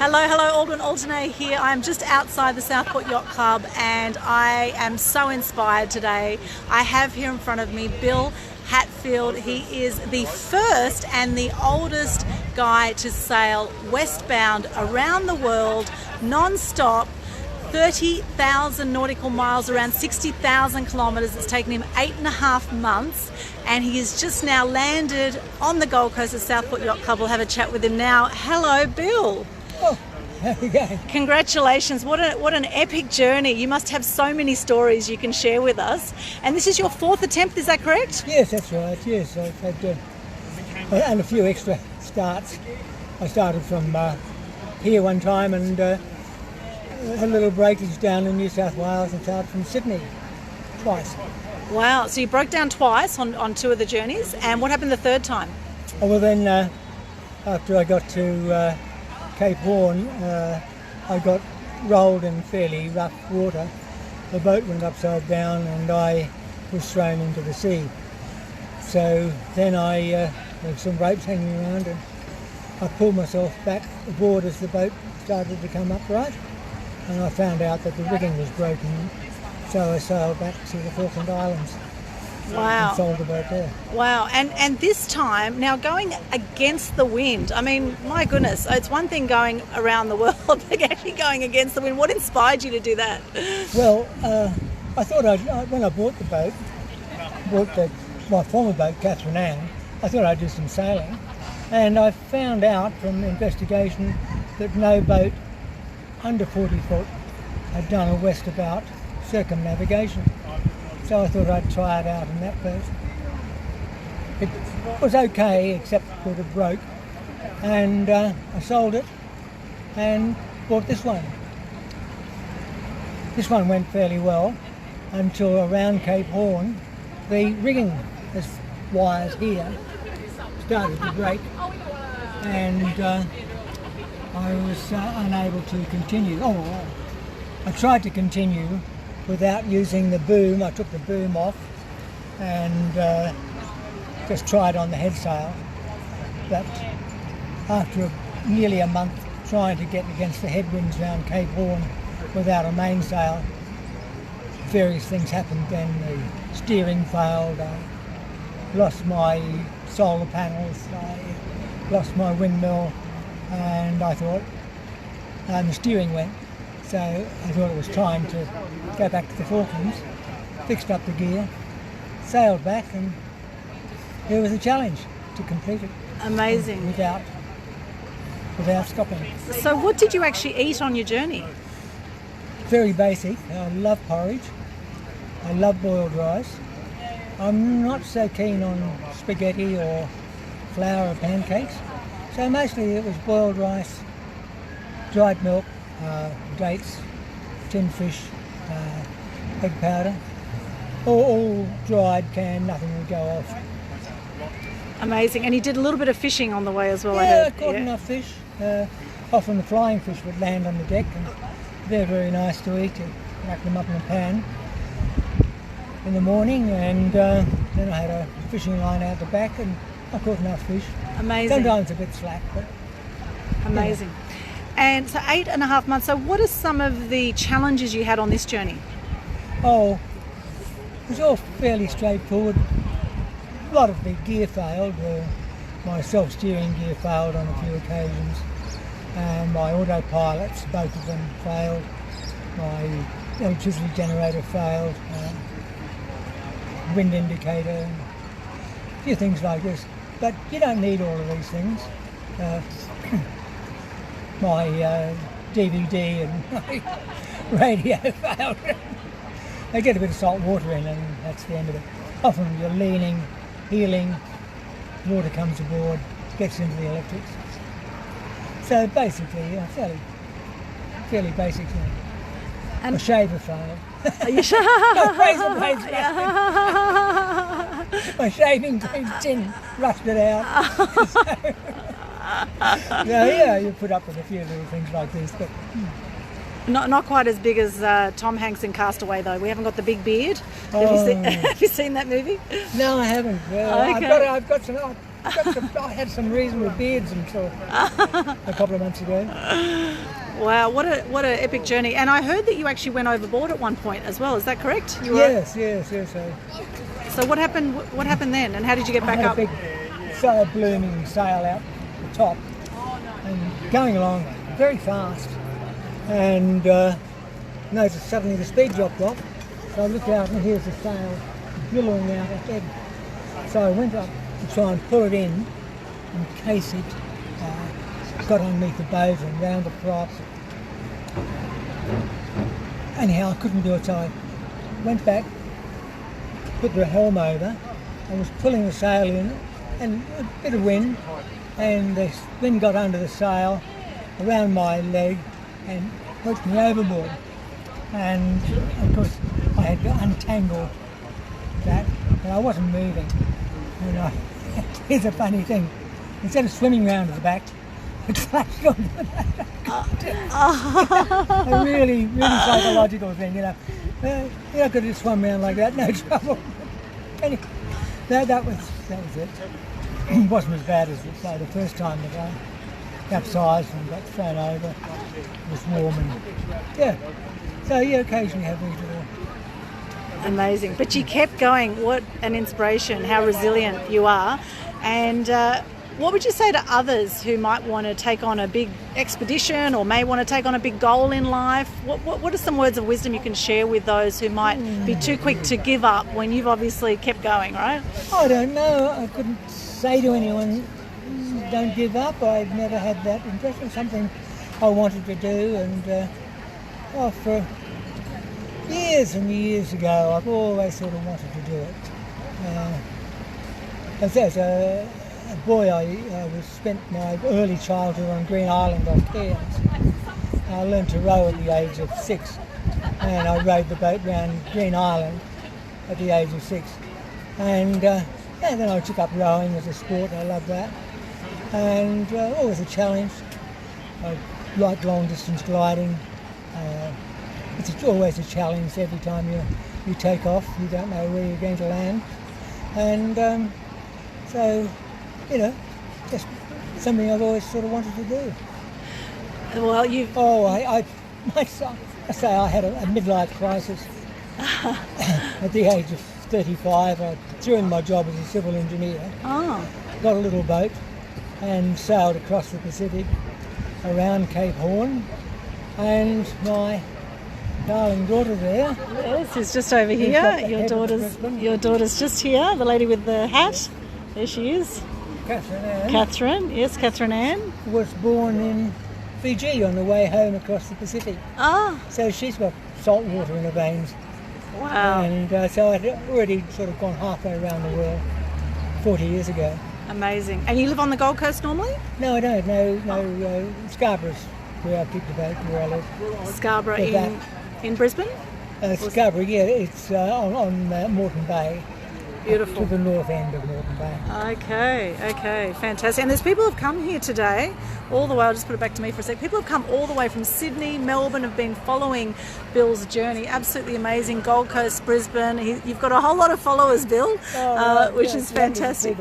Hello, Aldwyn, Altuney here. I'm just outside the Southport Yacht Club and I am so inspired today. I have here in front of me Bill Hatfield. He is the first and the oldest guy to sail westbound around the world non-stop, 30,000 nautical miles, around 60,000 kilometres. It's taken him 8.5 months and he has just now landed on the Gold Coast at Southport Yacht Club. We'll have a chat with him now. Hello, Bill. Oh, how are you going? Congratulations. What an epic journey. You must have so many stories you can share with us. And this is your fourth attempt, is that correct? Yes, that's right. Yes, I've had and a few extra starts. I started from here one time and had a little breakage down in New South Wales and started from Sydney twice. Wow, so you broke down twice on two of the journeys. And what happened the third time? Oh, well then, after I got to Cape Horn, I got rolled in fairly rough water. The boat went upside down and I was thrown into the sea. So then there were some ropes hanging around and I pulled myself back aboard as the boat started to come upright, and I found out that the rigging was broken, so I sailed back to the Falkland Islands. Wow. And sold the boat there. Wow. And this time, now going against the wind, I mean, my goodness, it's one thing going around the world, but actually going against the wind. What inspired you to do that? Well, I thought when I bought the boat, my former boat, Catherine Ann, I thought I'd do some sailing. And I found out from investigation that no boat under 40 foot had done a Westabout circumnavigation. So I thought I'd try it out in that boat. It was okay, except that it broke. And I sold it and bought this one. This one went fairly well until around Cape Horn. The rigging, this wires here, started to break and I was unable to continue. I tried to continue without using the boom. I took the boom off and just tried on the head sail. But after nearly a month trying to get against the headwinds around Cape Horn without a mainsail, various things happened. Then the steering failed, I lost my solar panels, I lost my windmill, and I thought, and the steering went. So I thought it was time to go back to the Falklands, fixed up the gear, sailed back, and it was a challenge to complete it. Amazing. Without stopping. So what did you actually eat on your journey? Very basic. I love porridge. I love boiled rice. I'm not so keen on spaghetti or flour or pancakes. So mostly it was boiled rice, dried milk, dates, tinned fish, egg powder, all dried, canned, nothing would go off. Amazing. And you did a little bit of fishing on the way as well, I Yeah, heard. I caught enough fish. Often the flying fish would land on the deck and they're very nice to eat. You rack them up in a pan in the morning, and then I had a fishing line out the back and I caught enough fish. Amazing. Sometimes a bit slack, but amazing. And so 8.5 months. So what are some of the challenges you had on this journey? oh, it was all fairly straightforward. A lot of the gear failed. My self-steering gear failed on a few occasions, and my autopilots, both of them failed. My electricity generator failed, wind indicator, a few things like this. But you don't need all of these things. My DVD and my radio failed. They get a bit of salt water in and that's the end of it. Often you're leaning, heeling, water comes aboard, gets into the electrics. So basically, fairly basic thing. And a shaver failed. are you sure? No, razor blades my shaving tin rusted out. So yeah, you put up with a few little things like this, but Not quite as big as Tom Hanks in Castaway, though. We haven't got the big beard. Oh. Have you seen that movie? no, I haven't. Okay. I've got some. I had some reasonable beards until a couple of months ago. Wow, what a epic journey! And I heard that you actually went overboard at one point as well. Is that correct? Yes. So what happened? What happened then? And how did you get back I had up? a big blooming sail out the top and going along very fast. And noticed suddenly the speed dropped off. So I looked out and here's the sail billowing out ahead. So I went up to try and pull it in case it got underneath the boat and round the prop. Anyhow, I couldn't do it, so I went back, put the helm over, and was pulling the sail in, and a bit of wind, and the wind got under the sail, around my leg, and pushed me overboard. And of course, I had to untangle that, and I wasn't moving. And here's a funny thing: instead of swimming round to the back, it slashed onto the back. A really psychological thing, you know. I could have swum around like that, no trouble. Anyway, that was it. It wasn't as bad as the first time that I capsized and got thrown over. It was warm and yeah. So you occasionally have these little. Amazing. But you kept going. What an inspiration, how resilient you are. And what would you say to others who might want to take on a big expedition or may want to take on a big goal in life? What are some words of wisdom you can share with those who might be too quick to give up when you've obviously kept going, right? I don't know. I couldn't say to anyone, don't give up. I've never had that impression. Something I wanted to do, and for years and years ago, I've always sort of wanted to do it. As a boy, I spent my early childhood on Green Island off Cairns. I learned to row at the age of 6, and I rowed the boat round Green Island at the age of 6. And then I took up rowing as a sport. I loved that, and always a challenge. I like long distance gliding. It's always a challenge every time you take off. You don't know where you're going to land, and so just something I've always sort of wanted to do. Well, I say I had a midlife crisis at the age of 35. I threw in my job as a civil engineer. Got a little boat and sailed across the Pacific around Cape Horn, and my darling daughter there. Yes, is just over here. Your daughter's just here. The lady with the hat. There she is. Catherine Ann. Was born in Fiji on the way home across the Pacific. So she's got salt water in her veins. Wow. And so I'd already sort of gone halfway around the world 40 years ago. Amazing. And you live on the Gold Coast normally? No, I don't. No, Scarborough's where I picked the boat, where I live. Scarborough in Brisbane? Scarborough, yeah. It's on Moreton Bay. Beautiful. To the north end of Moreton Bay. Okay, fantastic. And there's people who've come here today, all the way, I'll just put it back to me for a sec. People have come all the way from Sydney, Melbourne, have been following Bill's journey. Absolutely amazing. Gold Coast, Brisbane. You've got a whole lot of followers, Bill, which is fantastic.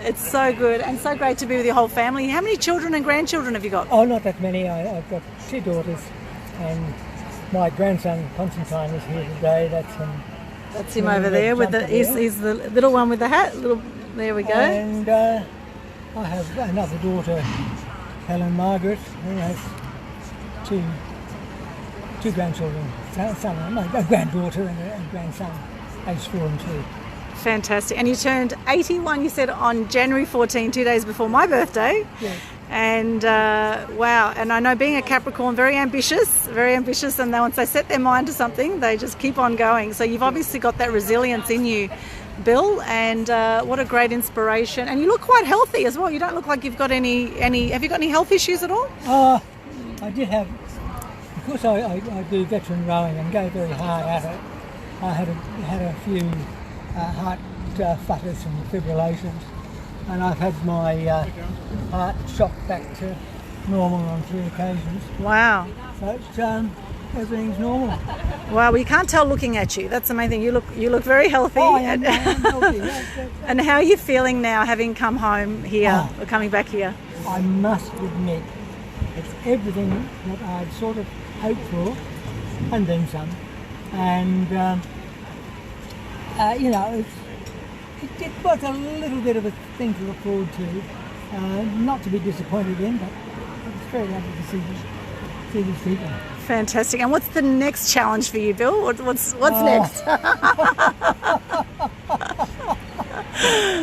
It's so good and so great to be with your whole family. How many children and grandchildren have you got? Oh, not that many. I've got 2 daughters, and my grandson Constantine is here today. That's him over there with he's the little one with the hat. There we go. And I have another daughter, Helen Margaret, who has two grandchildren, a granddaughter and a grandson, aged 4 and 2. Fantastic. And you turned 81, you said, on January 14, 2 days before my birthday. Yes. And wow, and I know being a Capricorn, very ambitious, and once they set their mind to something, they just keep on going. So you've obviously got that resilience in you, Bill, and what a great inspiration. And you look quite healthy as well. You don't look like you've got any have you got any health issues at all? I did have, because I do veteran rowing and go very hard at it. I had a few heart flutters and fibrillations. And I've had my heart shocked back to normal on 3 occasions. Wow. So everything's normal. Well, you can't tell looking at you. That's the main thing. You look very healthy. Oh, I am healthy. Yes. And how are you feeling now, having come home here, or coming back here? I must admit, it's everything that I'd sort of hoped for, and then some. And you know, it was a little bit of a thing to look forward to, not to be disappointed in, but it's very lovely to see these people. Fantastic. And what's the next challenge for you, Bill? What's next?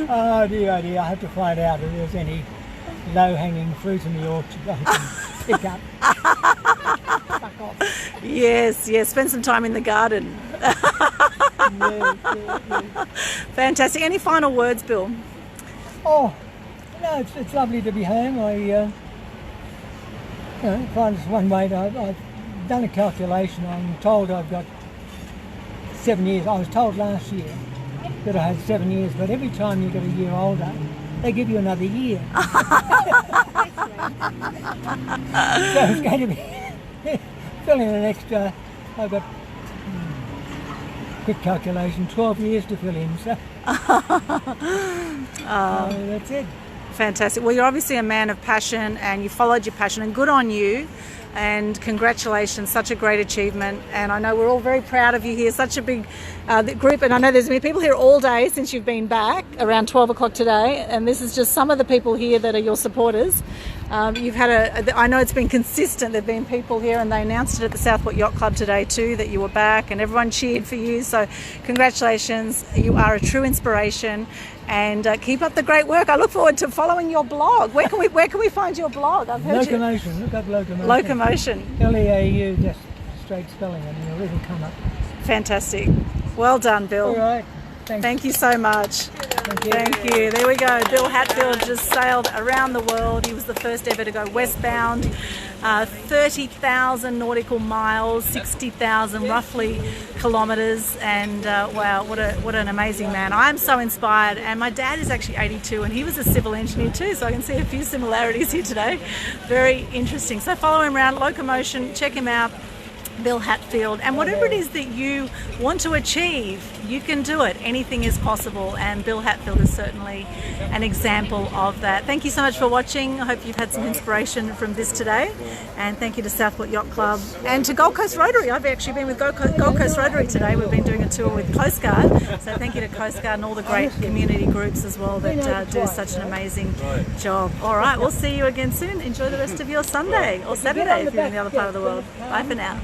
Oh dear, I have to find out if there's any low-hanging fruit in the orchard I can pick up. Fuck off. Yes, spend some time in the garden. Yes. Fantastic. Any final words, Bill? Oh, no, it's lovely to be home. I find it's one way. I've done a calculation. I'm told I've got 7 years. I was told last year that I had 7 years, but every time you get a year older, they give you another year. So it's going to be filling an extra. I've got quick calculation, 12 years to fill in. So that's it. Fantastic. Well, you're obviously a man of passion and you followed your passion, and good on you. And congratulations, such a great achievement. And I know we're all very proud of you here, such a big group. And I know there's been people here all day since you've been back, around 12 o'clock today. And this is just some of the people here that are your supporters. You've had I know it's been consistent. There've been people here, and they announced it at the Southport Yacht Club today too, that you were back, and everyone cheered for you. So congratulations, you are a true inspiration. And keep up the great work. I look forward to following your blog. Where can we find your blog? I've heard Locomotion. Look up Locomotion. Locomotion. L-E-A-U, just straight spelling, and it'll come up. Fantastic. Well done, Bill. All right. Thank you so much. Thank you. There we go. Bill Hatfield just sailed around the world. He was the first ever to go westbound. 30,000 nautical miles, 60,000 roughly kilometres, and wow, what an amazing man. I'm so inspired, and my dad is actually 82 and he was a civil engineer too, so I can see a few similarities here today. Very interesting. So follow him around, Locomotion, check him out. Bill Hatfield, and whatever it is that you want to achieve, you can do it. Anything is possible, and Bill Hatfield is certainly an example of that. Thank you so much for watching. I hope you've had some inspiration from this today, and thank you to Southport Yacht Club and to Gold Coast Rotary. I've actually been with Gold Coast Rotary today. We've been doing a tour with Coast Guard, so thank you to Coast Guard and all the great community groups as well that do such an amazing job. All right, we'll see you again soon. Enjoy the rest of your Sunday or Saturday if you're in the other part of the world. Bye for now.